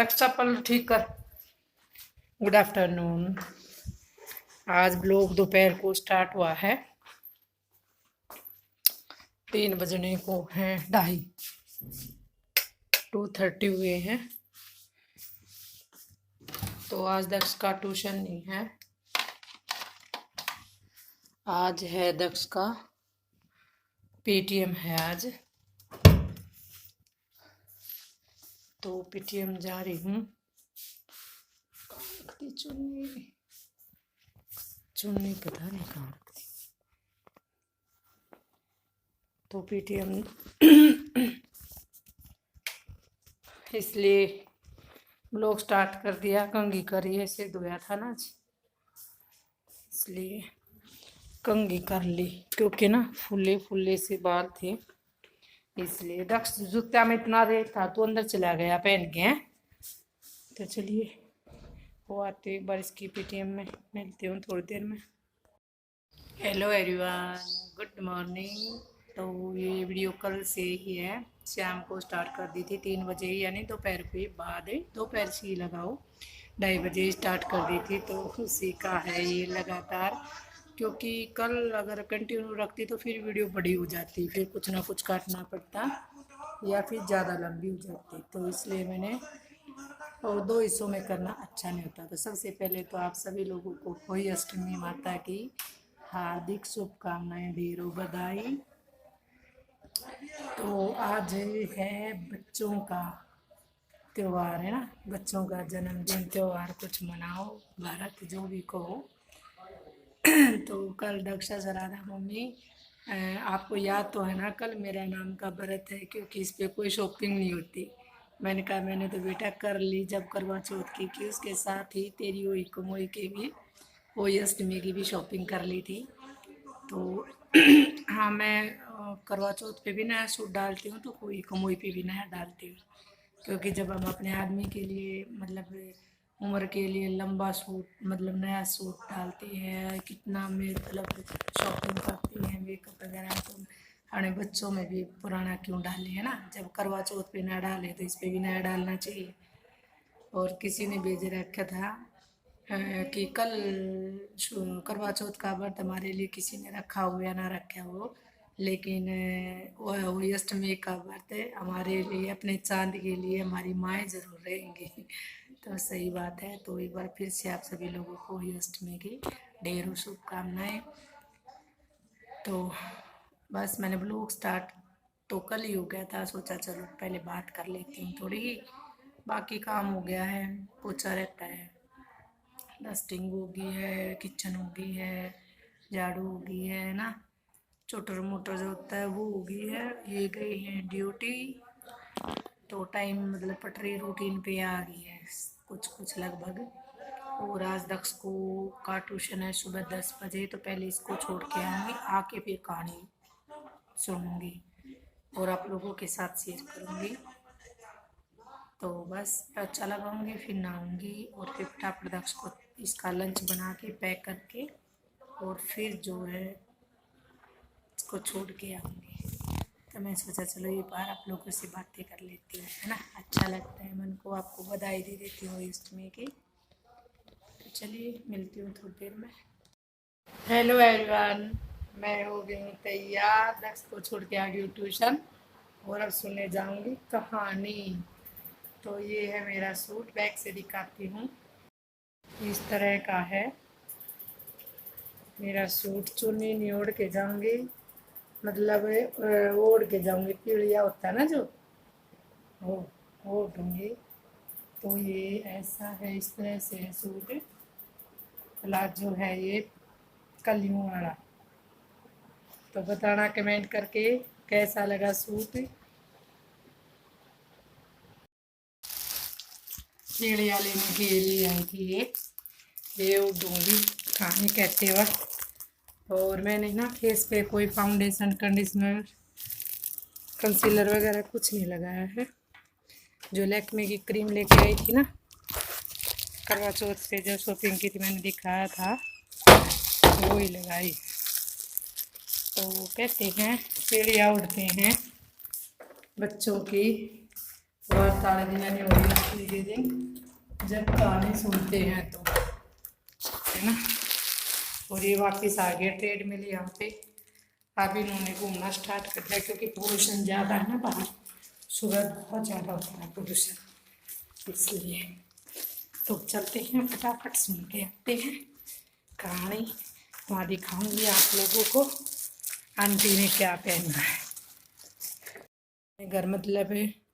रख चप्पल ठीक कर। Good afternoon. आज ब्लॉग दोपहर को स्टार्ट हुआ है, 3 बजने को हैं 2:30 हुए हैं। तो आज दक्ष का ट्यूशन नहीं है, आज है दक्ष का पीटीएम है आज। तो पीटीएम जा रही हूँ। चुन्नी पता नहीं कहाँ रखती। तो पीटीएम इसलिए ब्लॉग स्टार्ट कर दिया। कंघी करी है, सिर धोया था ना आज, इसलिए कंघी कर ली, क्योंकि ना फुले फुले से बाल थे इसलिए। दक्ष जूता में इतना रेत था तो अंदर चला गया पहन के हैं। तो चलिए वो आते एक बार इसकी पीटीएम में मिलती हूँ थोड़ी देर में। Hello everyone, good morning. तो ये वीडियो कल से ही है, शाम को स्टार्ट कर दी थी 3 बजे, यानी दोपहर के बाद, दोपहर से ही लगाओ 2:30 बजे स्टार्ट कर दी थी। तो उसी का है ये लगातार, क्योंकि कल अगर कंटिन्यू रखती तो फिर वीडियो बड़ी हो जाती, फिर कुछ ना कुछ काटना पड़ता या फिर ज़्यादा लंबी हो जाती। तो इसलिए मैंने, और 2 हिस्सों में करना अच्छा नहीं होता। तो सबसे पहले तो आप सभी लोगों को होली अष्टमी माता की हार्दिक शुभकामनाएं, ढेरों बधाई। तो आज है बच्चों का त्योहार, है ना, बच्चों का जन्मदिन त्योहार, कुछ मनाओ भारत जो भी कहो। तो कल दक्षा सराधा मम्मी, आपको याद तो है ना कल मेरा नाम का व्रत है, क्योंकि इस पर कोई शॉपिंग नहीं होती। मैंने कहा मैंने तो बेटा कर ली जब करवा चौथ की उसके साथ ही तेरी हुई कमोई के भी, वही अष्टमी की भी शॉपिंग कर ली थी। तो हाँ, मैं करवा चौथ पे भी नया सूट डालती हूँ, तो कोई कमोई पे भी नया डालती हूँ, क्योंकि जब हम अपने आदमी के लिए, मतलब उम्र के लिए लंबा सूट, मतलब नया सूट डालते हैं, कितना मतलब शॉपिंग करती हैं मेकअप वगैरह, तो हमारे बच्चों में भी पुराना क्यों डाले, है ना। जब करवा चौथ पे नया डाले तो इस पे भी नया डालना चाहिए। और किसी ने भेज रखा था कि कल करवा चौथ का व्रत हमारे लिए किसी ने रखा हो या ना रखा हो, लेकिन वो अष्टमी का व्रत है हमारे लिए, अपने चांद के लिए हमारी माएँ ज़रूर रहेंगी। तो सही बात है। तो एक बार फिर से आप सभी लोगों को अष्टमी की ढेरों शुभकामनाएं। तो बस मैंने ब्लॉग स्टार्ट तो कल ही हो गया था, सोचा चलो पहले बात कर लेती हूँ थोड़ी, बाकी काम हो गया है, पोछा रहता है, डस्टिंग हो गई है, किचन हो गई है, झाड़ू हो गई है ना, छोटर मोटर जो होता है वो हो गई है। ये गई है ड्यूटी, तो टाइम मतलब पटरी रूटीन पे आ गई है कुछ कुछ लगभग। और आज दक्ष को का ट्यूशन है सुबह 10 बजे, तो पहले इसको छोड़ के आऊँगी, आके फिर कहानी सुनूँगी और आप लोगों के साथ शेयर करूँगी। तो बस अच्छा लगाऊंगी, फिर नहाऊंगी और फिर फटाफट दक्ष को इसका लंच बना के पैक करके और फिर जो है इसको छोड़ के आऊँगी। तो मैं सोचा चलो ये बार आप लोगों से बातें कर लेती हूँ, है ना, अच्छा लगता है मन को। आपको बधाई दे देती हूँ अष्टमी की। तो चलिए मिलती हूँ थोड़ी देर में। हेलो एवरीवन, मैं हो गई हूँ तैयार, दक्ष को छोड़ के आ गई हूँ ट्यूशन, और अब सुनने जाऊँगी कहानी। तो ये है मेरा सूट, बैक से दिखाती हूँ, इस तरह का है मेरा सूट। चुन्नी नहीं ओढ़ के जाऊंगी, मतलब ओढ़ के जाऊंगी, पीढ़िया होता है ना जो, वो ओढ़ूंगी। तो ये ऐसा है, इस तरह से है सूट। प्लाजो है ये कलियों वाला। तो बताना कमेंट करके कैसा लगा सूट। पीढ़िया लेने के लिए आई थी ये ओढ़ूंगी कहानी कहते वक्त। और मैंने ना फेस पे कोई फाउंडेशन, कंडीशनर, कंसीलर वगैरह कुछ नहीं लगाया है। जो लैक्मे की क्रीम लेके आई थी ना करवा चौथ से, जो शॉपिंग की थी मैंने दिखाया था, वो ही लगाई। तो कहते हैं पीढ़िया उड़ते हैं बच्चों की, वार्ताड़ दिन नहीं हो रही के दिन जब कहानी सुनते हैं तो, है ना। और ये वापस आ गया ट्रेड मिल यहाँ पे। अब इन्होंने घूमना स्टार्ट कर दिया क्योंकि पोल्यूशन ज़्यादा है ना बाहर, सुबह बहुत ज़्यादा होता है पोल्यूशन, इसलिए। तो चलते हैं फटाफट सुन के आते हैं कहानी। वहाँ दिखाऊंगी आप लोगों को आंटी ने क्या पहना है। घर मतलब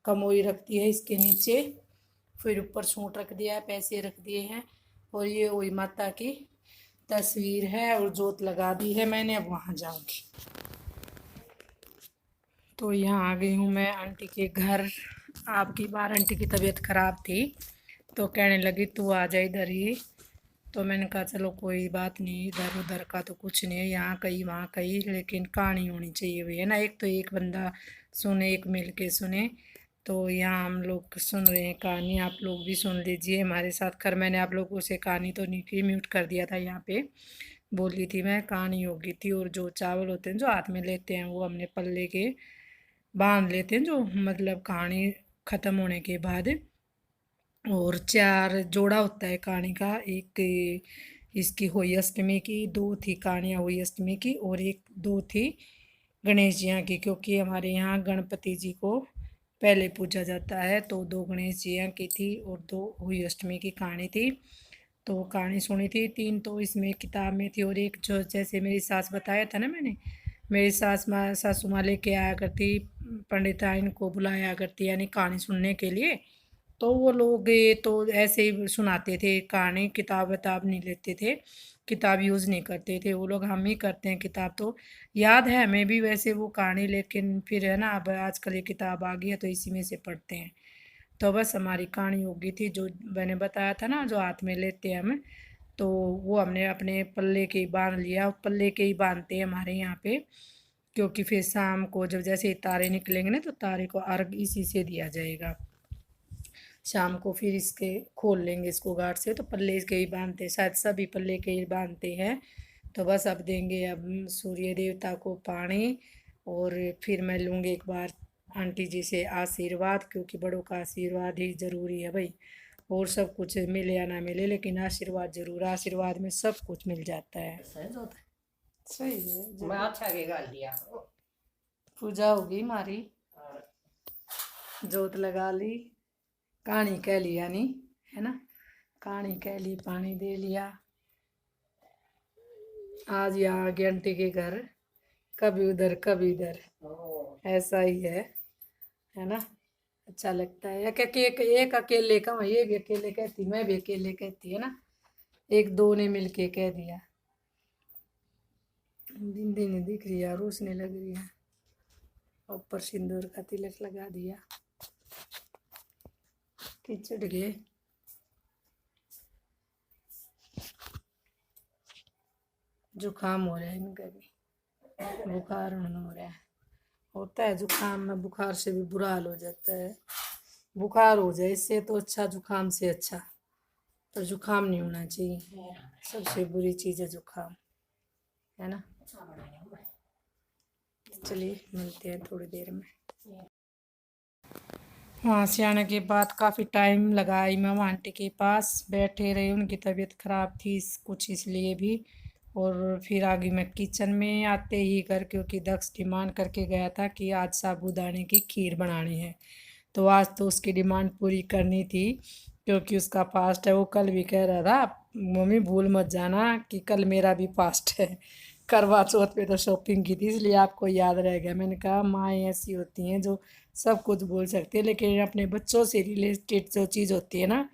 कमोई रखती है इसके नीचे, फिर ऊपर सूट रख दिया है, पैसे रख दिए हैं, और ये वही माता की तस्वीर है और जोत लगा दी है मैंने। अब वहाँ जाऊंगी। तो यहाँ आ गई हूँ मैं आंटी के घर। आपकी बार आंटी की तबीयत ख़राब थी तो कहने लगी तू आ जा इधर ही। तो मैंने कहा चलो कोई बात नहीं, इधर उधर का तो कुछ नहीं है, यहाँ कहीं वहाँ कहीं, लेकिन कहानी होनी चाहिए भैया ना। एक तो एक बंदा सुने, एक मिल के सुने। तो यहाँ हम लोग सुन रहे हैं कहानी, आप लोग भी सुन लीजिए हमारे साथ। खैर मैंने आप लोगों से कहानी तो नहीं की, म्यूट कर दिया था यहाँ पे। बोली थी मैं, कहानी होगी थी। और जो चावल होते हैं जो हाथ में लेते हैं वो हमने पल्ले के बांध लेते हैं, जो मतलब कहानी ख़त्म होने के बाद। और 4 जोड़ा होता है कहानी का। एक इसकी हुई अष्टमी की, 2 थी कहानियाँ हुई अष्टमी की, और एक 2 थी गणेश जी यहाँ की, क्योंकि हमारे यहाँ गणपति जी को पहले पूजा जाता है। तो 2 गणेश जी यहाँ की थी और 2 हुई अष्टमी की कहानी थी। तो कहानी सुनी थी। 3 तो इसमें किताब में थी, और एक जो जैसे मेरी सास बताया था ना मैंने, मेरी सासू माँ लेके आया करती, पंडिताइन को बुलाया करती यानी कहानी सुनने के लिए। तो वो लोग ये तो ऐसे ही सुनाते थे कहानी, किताब विताब नहीं लेते थे, किताब यूज़ नहीं करते थे वो लोग। हम ही करते हैं किताब, तो याद है हमें भी वैसे वो कहानी, लेकिन फिर है ना अब आजकल ये किताब आ गई है तो इसी में से पढ़ते हैं। तो बस हमारी कहानी हो गई थी, जो मैंने बताया था ना जो हाथ में लेते हैं हम, तो वो हमने अपने पल्ले के ही बांध लिया। पल्ले के ही बांधते हैं हमारे यहाँ पे, क्योंकि फिर शाम को जब जैसे ही तारे निकलेंगे ना तो तारे को अर्घ इसी से दिया जाएगा। शाम को फिर इसके खोल लेंगे इसको गांठ से, तो पल्ले के ही बांधते हैं, शायद सभी पल्ले के ही बांधते हैं। तो बस अब देंगे अब सूर्य देवता को पानी, और फिर मैं लूँगी एक बार आंटी जी से आशीर्वाद, क्योंकि बड़ों का आशीर्वाद ही ज़रूरी है भाई। और सब कुछ मिले या ना मिले, लेकिन आशीर्वाद जरूर, आशीर्वाद में सब कुछ मिल जाता है। सही है। मैं अच्छा के गाल दिया, पूजा होगी हमारी, जोत लगा ली, कहानी कह लिया नहीं, है ना। कहानी कह ली, पानी दे लिया। आज यहाँ आगे आंटी के घर, कभी उधर कभी इधर, ऐसा ही है ना। अच्छा लगता है। एक अकेले का, ये भी अकेले कहती, मैं भी अकेले कहती, है ना। एक दो ने मिलके कह दिया। दिन दिन दिख रही है, रूसने लग रही है। ऊपर सिंदूर का तिलक लगा दिया, कीचड़ गए। जुकाम हो रहा है इनका भी, बुखार हो रहा है। होता है जुकाम में, बुखार से भी बुरा हाल हो जाता है। बुखार हो जाए इससे तो अच्छा जुकाम से अच्छा, पर जुकाम नहीं होना चाहिए, सबसे बुरी चीज़ है जुकाम, है ना। चलिए मिलते हैं थोड़ी देर में। वहाँ से आने के बाद काफ़ी टाइम लगा इमाम आंटी के पास बैठे रहे, उनकी तबीयत ख़राब थी कुछ इसलिए भी। और फिर आ गई मैं किचन में आते ही घर, क्योंकि दक्ष डिमांड करके गया था कि आज साबूदाने की खीर बनानी है। तो आज तो उसकी डिमांड पूरी करनी थी, क्योंकि उसका फास्ट है। वो कल भी कह रहा था मम्मी भूल मत जाना कि कल मेरा भी फास्ट है। करवा चौथ पे तो शॉपिंग की थी, इसलिए आपको याद रह गया। मैंने कहा माएँ ऐसी होती हैं जो सब कुछ बोल सकती है, लेकिन अपने बच्चों से रिलेटेड जो चीज़ होती है ना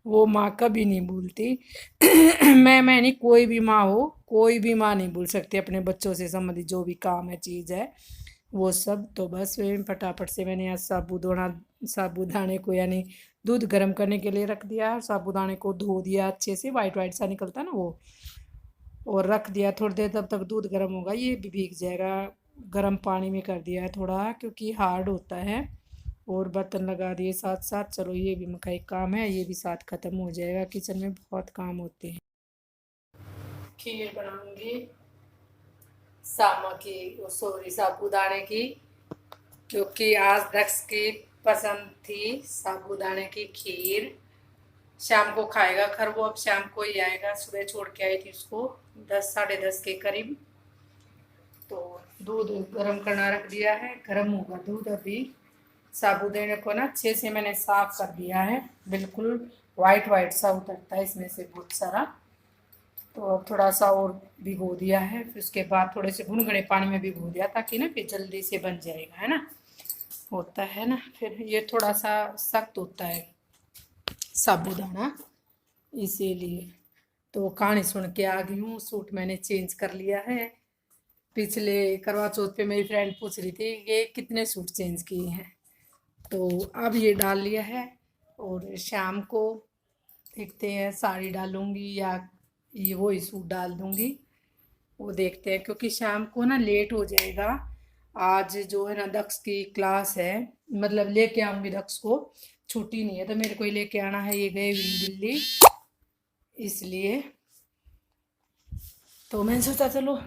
वो माँ कभी नहीं भूलती। मैं नहीं, कोई भी माँ हो, कोई भी माँ नहीं भूल सकती अपने बच्चों से संबंधित जो भी काम है चीज़ है वो सब। तो बस फटाफट से मैंने आज साबूदाने को यानी दूध गर्म करने के लिए रख दिया। साबूदाने को धो दिया अच्छे से, वाइट वाइट सा निकलता है ना वो, और रख दिया थोड़ी देर, तब तक दूध गर्म होगा, ये भी भीग जाएगा। गर्म पानी में कर दिया है थोड़ा, क्योंकि हार्ड होता है। और बर्तन लगा दिए साथ साथ। चलो ये भी मका एक काम है, ये भी साथ ख़त्म हो जाएगा। किचन में बहुत काम होते हैं। खीर बनाऊंगी सामा की, सॉरी साबूदाने की, क्योंकि आज दक्ष की पसंद थी साबूदाने की खीर। शाम को खाएगा खर वो, अब शाम को ही आएगा। सुबह छोड़ के आई थी उसको 10 साढ़े 10 के करीब। तो दूध गर्म करना रख दिया है, गर्म होगा दूध अभी। साबूदाने को ना अच्छे से मैंने साफ कर दिया है, बिल्कुल वाइट वाइट सा उतरता है इसमें से बहुत सारा। तो अब थोड़ा सा और भिगो दिया है, फिर उसके बाद थोड़े से गुनगुने पानी में भिगो दिया ताकि ना फिर जल्दी से बन जाएगा, है ना, होता है ना। फिर ये थोड़ा सा सख्त होता है साबूदाना, इसीलिए। तो कहानी सुन के आ गई हूँ, सूट मैंने चेंज कर लिया है। पिछले करवा चौथ पे मेरी फ्रेंड पूछ रही थी ये कितने सूट चेंज किए हैं, तो अब ये डाल लिया है। और शाम को देखते हैं साड़ी डालूंगी या ये वही सूट डाल दूंगी, वो देखते हैं, क्योंकि शाम को ना लेट हो जाएगा। आज जो है ना दक्ष की क्लास है, मतलब लेके आऊंगी दक्ष को, छुट्टी नहीं है तो मेरे को ही लेके आना है, ये गए हुए हैं दिल्ली, इसलिए। तो मैंने सोचा चलो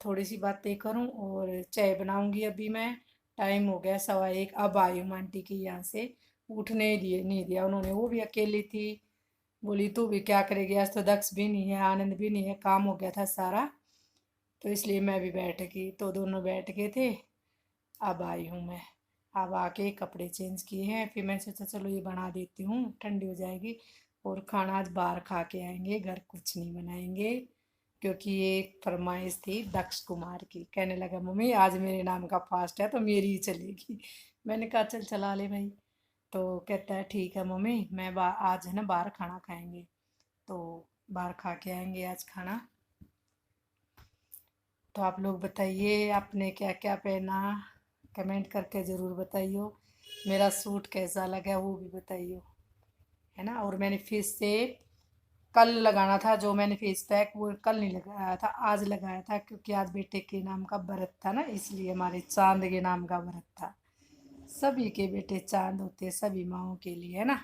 थोड़ी सी बातें करूं और चाय बनाऊंगी अभी मैं। टाइम हो गया 1:15। अब आई हूँ आंटी के यहाँ से, उठने दिए नहीं दिया उन्होंने, वो भी अकेली थी। बोली तू भी क्या करेगी, आज तो दक्ष भी नहीं है आनंद भी नहीं है, काम हो गया था सारा, तो इसलिए मैं भी बैठ गई, तो दोनों बैठ गए थे। अब आई हूँ मैं, अब आके कपड़े चेंज किए हैं, फिर मैं सोचा चलो ये बना देती हूँ, ठंडी हो जाएगी। और खाना आज बाहर खा के आएंगे, घर कुछ नहीं बनाएंगे, क्योंकि ये फरमाइश थी दक्ष कुमार की। कहने लगा मम्मी आज मेरे नाम का फास्ट है तो मेरी ही चलेगी। मैंने कहा चल चला ले भाई। तो कहता है ठीक है मम्मी, मैं आज है ना बाहर खाना खाएंगे, तो बाहर खा के आएंगे आज खाना। तो आप लोग बताइए आपने क्या क्या पहना, कमेंट करके ज़रूर बताइयो। मेरा सूट कैसा लगा वो भी बताइयो, है ना। और मैंने फेस से कल लगाना था, जो मैंने फेस पैक वो कल नहीं लगाया था, आज लगाया था, क्योंकि आज बेटे के नाम का व्रत था ना, इसलिए हमारे चांद के नाम का व्रत था। सभी के बेटे चांद होते हैं, सभी माओं के लिए, है ना।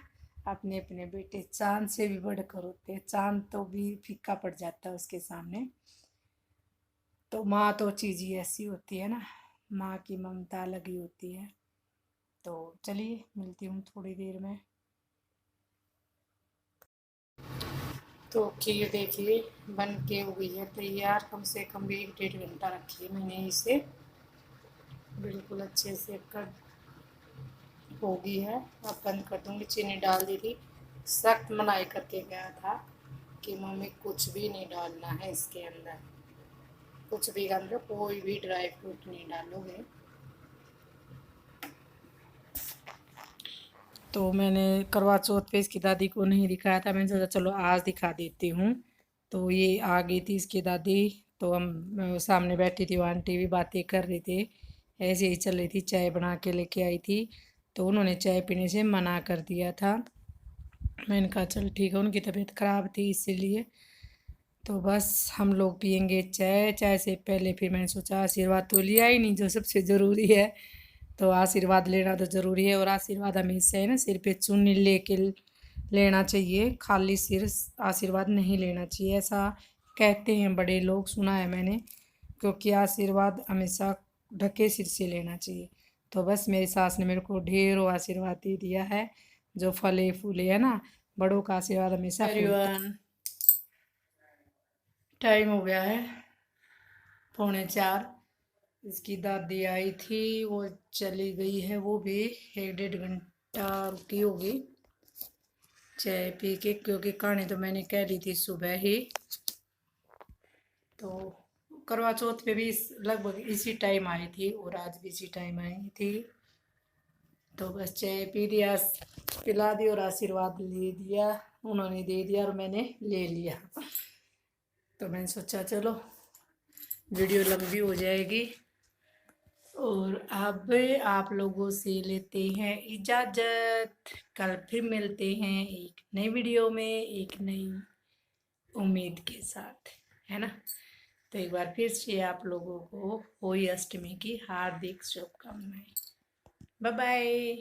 अपने अपने बेटे चांद से भी बढ़कर होते हैं, चांद तो भी फीका पड़ जाता है उसके सामने। तो माँ तो चीज़ ही ऐसी होती है ना, माँ की ममता अलग ही होती है। तो चलिए मिलती हूँ थोड़ी देर में। तो खीर देखिए बन के हो गई है तैयार, कम से कम भी 1-1.5 घंटा रखी है मैंने इसे, बिल्कुल अच्छे से कर हो गई है। अब बंद कर दूँगी, चीनी डाल दी थी, सख्त मनाई करके गया था कि मम्मी कुछ भी नहीं डालना है इसके अंदर, कुछ भी अंदर कोई भी ड्राई फ्रूट नहीं डालोगे। तो मैंने करवा चौथ पे इसकी दादी को नहीं दिखाया था, मैंने सोचा चलो आज दिखा देती हूँ। तो ये आ गई थी इसकी दादी, तो हम सामने बैठी थी, वो आंटी भी बातें कर रही थी, ऐसे ही चल रही थी, चाय बना के लेके आई थी, तो उन्होंने चाय पीने से मना कर दिया था। मैंने कहा चल ठीक है, उनकी तबीयत ख़राब थी इसीलिए। तो बस हम लोग पियेंगे चाय, चाय से पहले फिर मैंने सोचा आशीर्वाद तो लिया ही नहीं, जो सबसे ज़रूरी है, तो आशीर्वाद लेना तो ज़रूरी है। और आशीर्वाद हमेशा है ना सिर पे चुन्नी लेके लेना चाहिए, खाली सिर आशीर्वाद नहीं लेना चाहिए, ऐसा कहते हैं बड़े लोग, सुना है मैंने, क्योंकि आशीर्वाद हमेशा ढके सिर से लेना चाहिए। तो बस मेरी सास ने मेरे को ढेरों आशीर्वाद दे दिया है, जो फले फूले है ना, बड़ों का आशीर्वाद हमेशा फूलता। टाइम हो गया है 3:45, इसकी दादी आई थी, वो चली गई है, वो भी 1-1.5 घंटा रुकी होगी चाय पी के, क्योंकि कहानी तो मैंने कह दी थी सुबह ही। तो करवा चौथ पे भी लगभग इसी टाइम आई थी और आज भी इसी टाइम आई थी। तो बस चाय पी दिया, पिला दी और आशीर्वाद ले दिया, उन्होंने दे दिया और मैंने ले लिया। तो मैंने सोचा चलो वीडियो लंबी हो जाएगी, और अब आप लोगों से लेते हैं इजाज़त। कल फिर मिलते हैं एक नई वीडियो में एक नई उम्मीद के साथ, है ना। तो एक बार फिर से आप लोगों को होली अष्टमी की हार्दिक शुभकामनाएं। Bye bye.